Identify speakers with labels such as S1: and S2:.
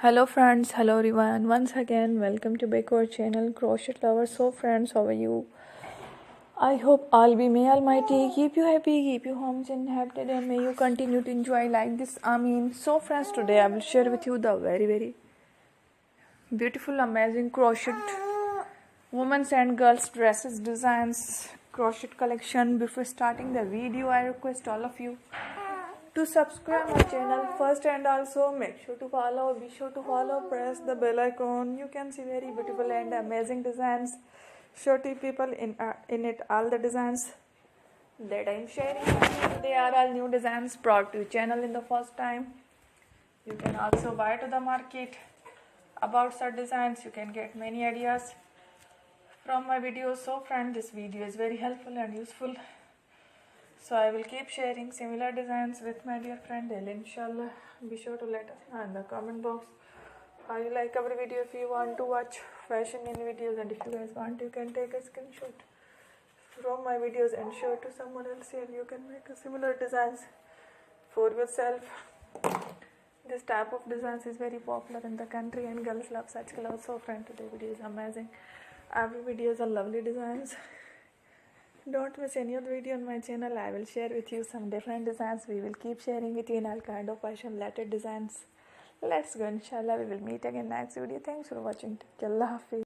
S1: Hello friends, hello everyone. Once again, welcome to back our channel Crochet Lovers. So friends, how are you? I hope all be may Almighty keep you happy, keep you homes inhabited, and may you continue to enjoy like this. So friends, today I will share with you the very beautiful, amazing crochet women's and girls dresses designs crochet collection. Before starting the video, I request all of you to subscribe my channel first, and also be sure to follow, press the bell icon. You can see very beautiful and amazing designs, show to people in it all the designs that I am sharing with you. They are all new designs brought to channel in the first time. You can also buy to the market about such designs. You can get many ideas from my videos. So friend, this video is very helpful and useful. So I will keep sharing similar designs with my dear friend El, inshallah. Be sure to let us know in the comment box how you like our video. If you want to watch fashion in videos, and if you guys want, you can take a screenshot from my videos and show it to someone else, and you can make a similar designs for yourself. This type of designs is very popular in the country and girls love such clothes. So friend, today's video is amazing. Every video is a lovely designs. Don't miss any other video on my channel. I will share with you some different designs. We will keep sharing with you in all kind of fashion related designs. Let's go, inshallah. We will meet again next video. Thanks for watching. Allah Hafiz.